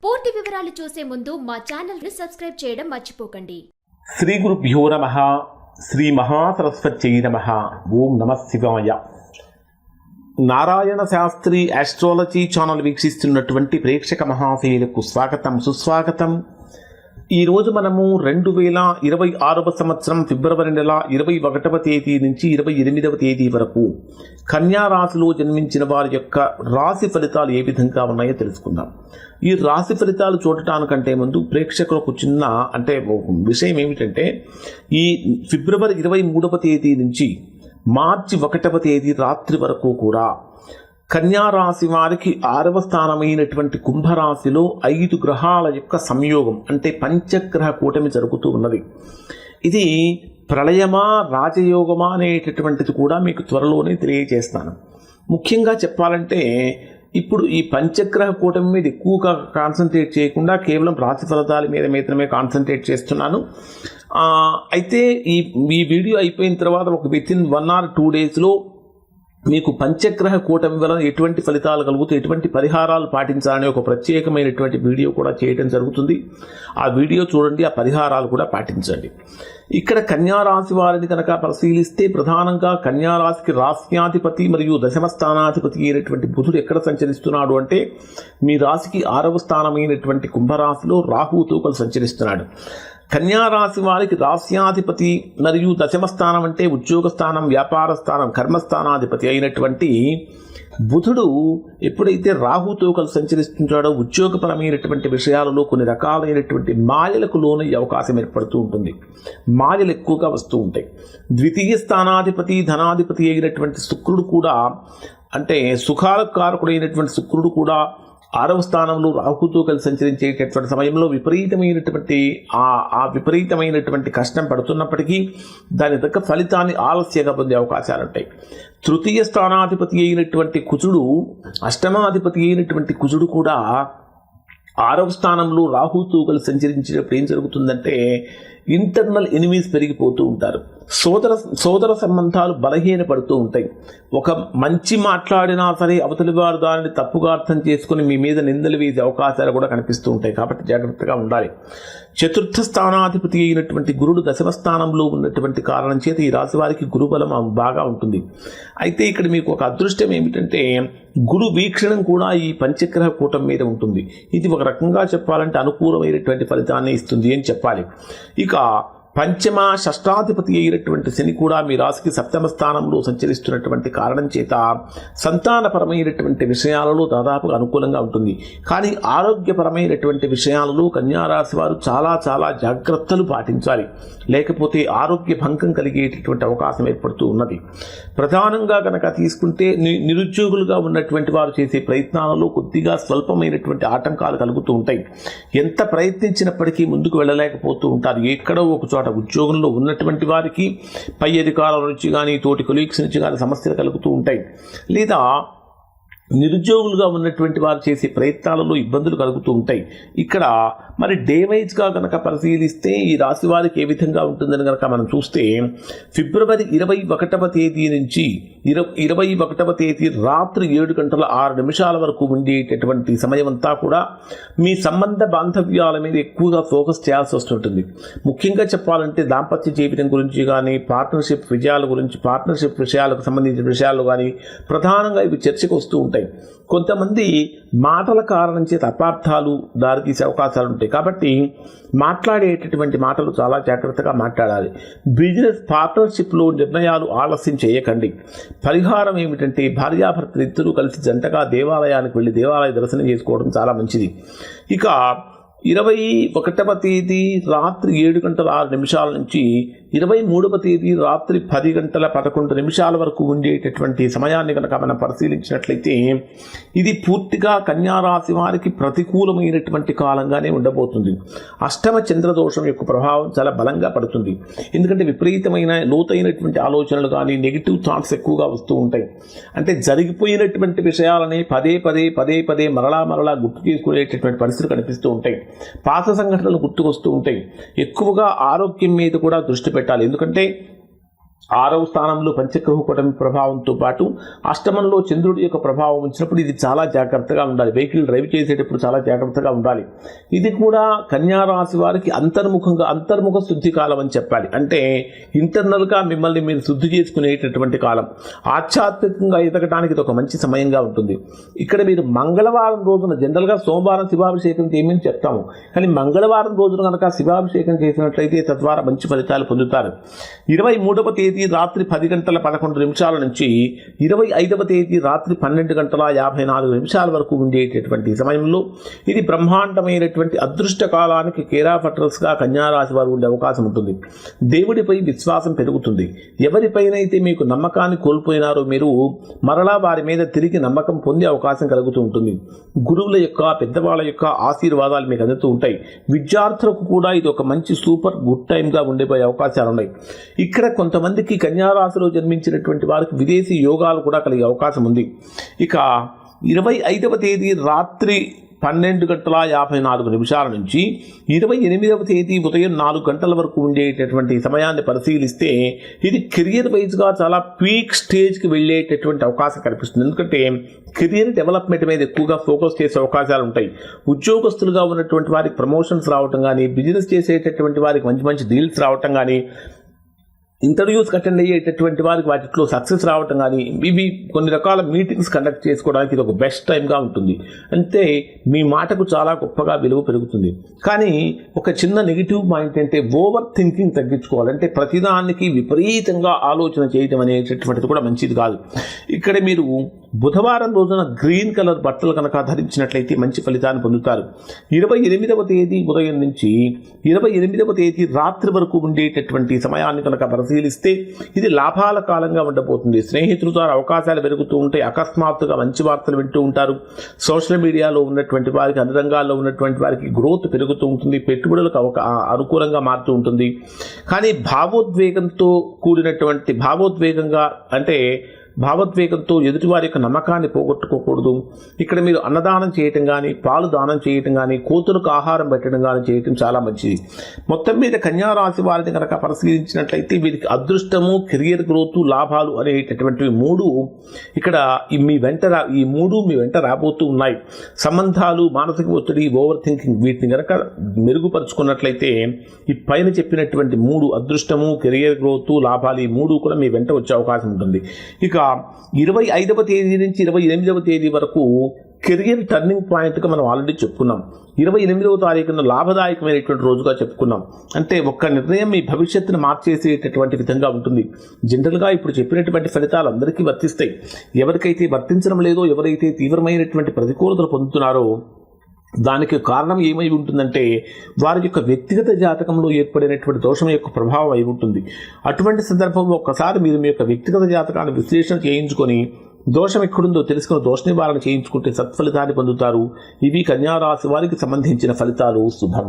పూర్తి వివరాలు చూసే ముందు మా ఛానల్ ని సబ్స్క్రైబ్ చేయడం మర్చిపోకండి. శ్రీ గురుభ్యో నమః. శ్రీ మహాసరస్వత్యై నమః. ఓం నమః శివాయ. నారాయణ శాస్త్రి ఆస్ట్రాలజీ ఛానల్ వీక్షిస్తున్నటువంటి ప్రేక్షక మహాశయులకు స్వాగతం, సుస్వాగతం. ఈరోజు మనము 2026 సంవత్సరం ఫిబ్రవరి నెల 21వ తేదీ నుంచి 28వ తేదీ వరకు కన్యా రాశిలో జన్మించిన వారి యొక్క రాశి ఫలితాలు ఏ విధంగా ఉన్నాయో తెలుసుకుందాం. ఈ రాశి ఫలితాలు చూడటానికంటే ముందు ప్రేక్షకులకు చిన్న విషయం ఏమిటంటే, ఈ ఫిబ్రవరి 23వ తేదీ నుంచి మార్చి 1వ తేదీ రాత్రి వరకు కూడా కన్యా రాశి వారికి 6వ స్థానమైనటువంటి కుంభరాశిలో 5 గ్రహాల యొక్క సంయోగం అంటే పంచగ్రహ కూటమి జరుగుతూ ఉన్నది. ఇది ప్రళయమా రాజయోగమా అనేటటువంటిది కూడా మీకు త్వరలోనే తెలియజేస్తాను. ముఖ్యంగా చెప్పాలంటే ఇప్పుడు ఈ పంచగ్రహ కూటమి మీద ఎక్కువగా కాన్సన్ట్రేట్ చేయకుండా కేవలం రాశి ఫలితాల మీద మాత్రమే కాన్సన్ట్రేట్ చేస్తున్నాను. అయితే ఈ వీడియో అయిపోయిన తర్వాత ఒక వితిన్ 1 or 2 డేస్లో మీకు పంచగ్రహ కూటమి వలన ఎటువంటి ఫలితాలు కలుగుతాయి, ఎటువంటి పరిహారాలు పాటించాలనే ఒక ప్రత్యేకమైనటువంటి వీడియో కూడా చేయడం జరుగుతుంది. ఆ వీడియో చూడండి, ఆ పరిహారాలు కూడా పాటించండి. ఇక్కడ కన్యా రాశి వారిని కనుక పరిశీలిస్తే ప్రధానంగా కన్యా రాశికి రాశ్యాధిపతి మరియు దశమ స్థానాధిపతి అయినటువంటి బుధుడు ఎక్కడ సంచరిస్తున్నాడు అంటే మీ రాశికి 6వ స్థానమైనటువంటి కుంభరాశిలో రాహువుతో కలిసి సంచరిస్తున్నాడు. కన్యా రాశి వారికి రాశ్యాధిపతి మరియు దశమ స్థానం అంటే ఉద్యోగ స్థానం, వ్యాపార స్థానం, కర్మస్థానాధిపతి అయినటువంటి బుధుడు ఎప్పుడైతే రాహుతో కలిసి సంచరిస్తుంటాడో ఉద్యోగపరమైనటువంటి విషయాలలో కొన్ని రకాలైనటువంటి మాయలకు లోనయ్యే అవకాశం ఏర్పడుతూ ఉంటుంది. మాయలు ఎక్కువగా వస్తూ ఉంటాయి. ద్వితీయ స్థానాధిపతి ధనాధిపతి అయినటువంటి శుక్రుడు కూడా అంటే సుఖాలకు కారకుడైనటువంటి శుక్రుడు కూడా 6వ స్థానంలో రాహుతో కలిసి సంచరించేటటువంటి సమయంలో విపరీతమైనటువంటి కష్టం పడుతున్నప్పటికీ దాని తగ్గ ఫలితాన్ని ఆలస్యంగా పొందే అవకాశాలు ఉంటాయి. తృతీయ స్థానాధిపతి అయినటువంటి కుజుడు, అష్టమాధిపతి అయినటువంటి కుజుడు కూడా 6వ స్థానంలో రాహుతో కలిసి సంచరించేటప్పుడు ఏం జరుగుతుందంటే ఇంటర్నల్ ఎనిమీస్ పెరిగిపోతూ ఉంటారు. సోదర సంబంధాలు బలహీనపడుతూ ఉంటాయి. ఒక మంచి మాట్లాడినా సరే అవతలి వారు దానిని తప్పుగా అర్థం చేసుకుని మీ మీద నిందలు వేసే అవకాశాలు కూడా కనిపిస్తూ ఉంటాయి. కాబట్టి జాగ్రత్తగా ఉండాలి. చతుర్థ స్థానాధిపతి అయినటువంటి గురుడు దశమ స్థానంలో ఉన్నటువంటి కారణం చేత ఈ రాశి వారికి గురుబలం బాగా ఉంటుంది. అయితే ఇక్కడ మీకు ఒక అదృష్టం ఏమిటంటే గురు వీక్షణం కూడా ఈ పంచగ్రహ కూటమి మీద ఉంటుంది. ఇది ఒక రకంగా చెప్పాలంటే అనుకూలమైనటువంటి ఫలితాన్ని ఇస్తుంది అని చెప్పాలి. ఇక పంచమ షష్టాధిపతి అయినటువంటి శని కూడా మీ రాశికి 7వ స్థానంలో సంచరిస్తున్నటువంటి కారణం చేత సంతానపరమైనటువంటి విషయాలలో దాదాపుగా అనుకూలంగా ఉంటుంది. కానీ ఆరోగ్యపరమైనటువంటి విషయాలలో కన్యా రాశి వారు చాలా చాలా జాగ్రత్తలు పాటించాలి, లేకపోతే ఆరోగ్య భంగం కలిగేటటువంటి అవకాశం ఏర్పడుతూ ఉన్నది. ప్రధానంగా కనుక తీసుకుంటే నిరుద్యోగులుగా ఉన్నటువంటి వారు చేసే ప్రయత్నాలలో కొద్దిగా స్వల్పమైనటువంటి ఆటంకాలు కలుగుతూ ఉంటాయి. ఎంత ప్రయత్నించినప్పటికీ ముందుకు వెళ్ళలేకపోతూ ఉంటారు. ఎక్కడో ఒక చోట ఉద్యోగంలో ఉన్నటువంటి వారికి పై అధికారుల నుంచి కానీ తోటి కొలీగ్స్ నుంచి కానీ సమస్యలు కలుగుతూ ఉంటాయి. లేదా నిరుద్యోగులుగా ఉన్నటువంటి వారు చేసే ప్రయత్నాలలో ఇబ్బందులు కలుగుతూ ఉంటాయి. ఇక్కడ మరి డే వైజ్గా కనుక పరిశీలిస్తే ఈ రాశి వారికి ఏ విధంగా ఉంటుందని కనుక మనం చూస్తే ఫిబ్రవరి 21వ తేదీ నుంచి 21వ తేదీ రాత్రి 7:06 వరకు ఉండేటటువంటి సమయం అంతా కూడా మీ సంబంధ బాంధవ్యాల మీద ఎక్కువగా ఫోకస్ చేయాల్సి వస్తుంటుంది. ముఖ్యంగా చెప్పాలంటే దాంపత్య జీవితం గురించి కానీ పార్ట్నర్షిప్ విజయాల గురించి, పార్ట్నర్షిప్ విషయాలకు సంబంధించిన విషయాలు కానీ ప్రధానంగా ఇవి చర్చకు వస్తూ ఉంటాయి. కొంతమంది మాటల కారణం చేత అపార్థాలు దారితీసే అవకాశాలు ఉంటాయి. కాబట్టి మాట్లాడేటటువంటి మాటలు చాలా జాగ్రత్తగా మాట్లాడాలి. బిజినెస్ పార్ట్నర్షిప్లో నిర్ణయాలు ఆలస్యం చేయకండి. పరిహారం ఏమిటంటే భార్యాభర్తలు ఇద్దరూ కలిసి జంటగా దేవాలయానికి వెళ్ళి దేవాలయ దర్శనం చేసుకోవడం చాలా మంచిది. ఇక 21వ తేదీ రాత్రి 7:06 నుంచి 23వ తేదీ రాత్రి 10:11 వరకు ఉండేటటువంటి సమయాన్ని కనుక మనం పరిశీలించినట్లయితే ఇది పూర్తిగా కన్యా రాశి వారికి ప్రతికూలమైనటువంటి కాలంగానే ఉండబోతుంది. అష్టమ చంద్రదోషం యొక్క ప్రభావం చాలా బలంగా పడుతుంది. ఎందుకంటే విపరీతమైన లోతైనటువంటి ఆలోచనలు కానీ నెగిటివ్ థాట్స్ ఎక్కువగా వస్తూ ఉంటాయి. అంటే జరిగిపోయినటువంటి విషయాలని పదే పదే మరలా గుర్తు చేసుకునేటటువంటి పరిస్థితులు కనిపిస్తూ ఉంటాయి. పాత సంఘటనలు గుర్తుకొస్తూ ఉంటాయి. ఎక్కువగా ఆరోగ్యం మీద కూడా దృష్టి పెట్టాలి. ఎందుకంటే 6వ స్థానంలో పంచగ్రహ కూటమి ప్రభావంతో పాటు అష్టమంలో చంద్రుడి యొక్క ప్రభావం వచ్చినప్పుడు ఇది చాలా జాగ్రత్తగా ఉండాలి. వెహికల్ డ్రైవ్ చేసేటప్పుడు చాలా జాగ్రత్తగా ఉండాలి. ఇది కూడా కన్యా రాశి వారికి అంతర్ముఖ శుద్ధి కాలం అని చెప్పాలి. అంటే ఇంటర్నల్గా మిమ్మల్ని మీరు శుద్ధి చేసుకునేటటువంటి కాలం. ఆధ్యాత్మికంగా ఎదగడానికి ఇది ఒక మంచి సమయంగా ఉంటుంది. ఇక్కడ మీరు మంగళవారం రోజున జనరల్గా సోమవారం శివాభిషేకం చేయమని చెప్తాము, కానీ మంగళవారం రోజున కనుక శివాభిషేకం చేసినట్లయితే తద్వారా మంచి ఫలితాలు పొందుతారు. 23వ తేదీ రాత్రి 10:11 నుంచి 25వ తేదీ రాత్రి 12:54 వరకు ఉండేటటువంటి సమయంలో ఇది బ్రహ్మాండమైనటువంటి అదృష్ట కాలానికి కేరాఫట్రల్స్గా కన్యారాశి వారు ఉండే అవకాశం ఉంటుంది. దేవుడిపై విశ్వాసం పెరుగుతుంది. ఎవరిపైనైతే మీకు నమ్మకాన్ని కోల్పోయినారో మీరు మరలా వారి మీద తిరిగి నమ్మకం పొందే అవకాశం కలుగుతూ ఉంటుంది. గురువుల యొక్క పెద్దవాళ్ళ యొక్క ఆశీర్వాదాలు మీకు అందుతూ ఉంటాయి. విద్యార్థులకు కూడా ఇది ఒక మంచి సూపర్ గుడ్ టైంగా ఉండిపోయే అవకాశాలు ఉన్నాయి. ఇక్కడ కొంతమందికి కన్యారాశిలో జన్మించినటువంటి వారికి విదేశీ యోగాలు కూడా కలిగే అవకాశం ఉంది. ఇక 25వ తేదీ రాత్రి 12:54 నుంచి 28వ తేదీ ఉదయం 4 గంటల వరకు ఉండేటటువంటి సమయాన్ని పరిశీలిస్తే ఇది కెరియర్ వైజ్గా చాలా పీక్ స్టేజ్కి వెళ్ళేటటువంటి అవకాశం కనిపిస్తుంది. ఎందుకంటే కెరియర్ డెవలప్మెంట్ మీద ఎక్కువగా ఫోకస్ చేసే అవకాశాలు ఉంటాయి. ఉద్యోగస్తులుగా ఉన్నటువంటి వారికి ప్రమోషన్స్ రావటం కానీ, బిజినెస్ చేసేటటువంటి వారికి మంచి మంచి డీల్స్ రావటం కానీ, ఇంటర్వ్యూస్ అటెండ్ అయ్యేటటువంటి వారికి వాటిలో సక్సెస్ రావటం కానీ, ఇవి కొన్ని రకాల మీటింగ్స్ కండక్ట్ చేసుకోవడానికి ఇది ఒక బెస్ట్ టైంగా ఉంటుంది. అంటే మీ మాటకు చాలా గొప్పగా విలువ పెరుగుతుంది. కానీ ఒక చిన్న నెగిటివ్ పాయింట్ అంటే ఓవర్ థింకింగ్ తగ్గించుకోవాలి. అంటే ప్రతిదానికి విపరీతంగా ఆలోచన చేయటం అనేటటువంటిది కూడా మంచిది కాదు. ఇక్కడ మీరు బుధవారం రోజున గ్రీన్ కలర్ బట్టలు కనుక ధరించినట్లయితే మంచి ఫలితాన్ని పొందుతారు. 28వ తేదీ ఉదయం నుంచి 28వ తేదీ రాత్రి వరకు ఉండేటటువంటి సమయాన్ని కనుక పరిశీలిస్తే ఇది లాభాల కాలంగా ఉండబోతుంది. స్నేహితుల ద్వారా అవకాశాలు పెరుగుతూ ఉంటాయి. అకస్మాత్తుగా మంచి వార్తలు వింటూ ఉంటారు. సోషల్ మీడియాలో ఉన్నటువంటి వారికి, అన్ని రంగాల్లో ఉన్నటువంటి వారికి గ్రోత్ పెరుగుతూ ఉంటుంది. పెట్టుబడులకు అనుకూలంగా మారుతూ ఉంటుంది. కానీ భావోద్వేగంతో ఎదుటివారి యొక్క నమ్మకాన్ని పోగొట్టుకోకూడదు. ఇక్కడ మీరు అన్నదానం చేయటం కానీ, పాలు దానం చేయటం కానీ, కోతులకు ఆహారం పెట్టడం కానీ చేయటం చాలా మంచిది. మొత్తం మీద కన్యారాశి వారిని కనుక పరిశీలించినట్లయితే వీరికి అదృష్టము, కెరియర్ గ్రోత్, లాభాలు అనేటటువంటివి ఈ మూడు మీ వెంట రాబోతూ ఉన్నాయి. సంబంధాలు, మానసిక ఒత్తిడి, ఓవర్ థింకింగ్ వీటిని కనుక మెరుగుపరుచుకున్నట్లయితే ఈ పైన చెప్పినటువంటి 3 అదృష్టము, కెరియర్ గ్రోత్, లాభాలు ఈ 3 కూడా మీ వెంట వచ్చే అవకాశం ఉంటుంది. ఇక 25వ తేదీ నుంచి 28వ తేదీ వరకు కెరియర్ టర్నింగ్ పాయింట్గా మనం ఆల్రెడీ చెప్పుకున్నాం. 28వ తారీఖున లాభదాయకమైనటువంటి రోజుగా చెప్పుకున్నాం. అంటే ఒక్క నిర్ణయం మీ భవిష్యత్తును మార్చేసేటటువంటి విధంగా ఉంటుంది. జనరల్గా ఇప్పుడు చెప్పినటువంటి ఫలితాలు అందరికీ వర్తిస్తాయి. ఎవరికైతే వర్తించడం లేదో, ఎవరైతే తీవ్రమైనటువంటి ప్రతికూలతలు పొందుతున్నారో దానికి కారణం ఏమై ఉంటుందంటే వారి యొక్క వ్యక్తిగత జాతకంలో ఏర్పడినటువంటి దోషం యొక్క ప్రభావం అయి ఉంటుంది. అటువంటి సందర్భంలో ఒక్కసారి మీరు మీ యొక్క వ్యక్తిగత జాతకాన్ని విశ్లేషణ చేయించుకొని దోషం ఎక్కడుందో తెలుసుకుని దోష నివారణ చేయించుకుంటే సత్ఫలితాన్ని పొందుతారు. ఇవి కన్యారాశి వారికి సంబంధించిన ఫలితాలు. శుభం.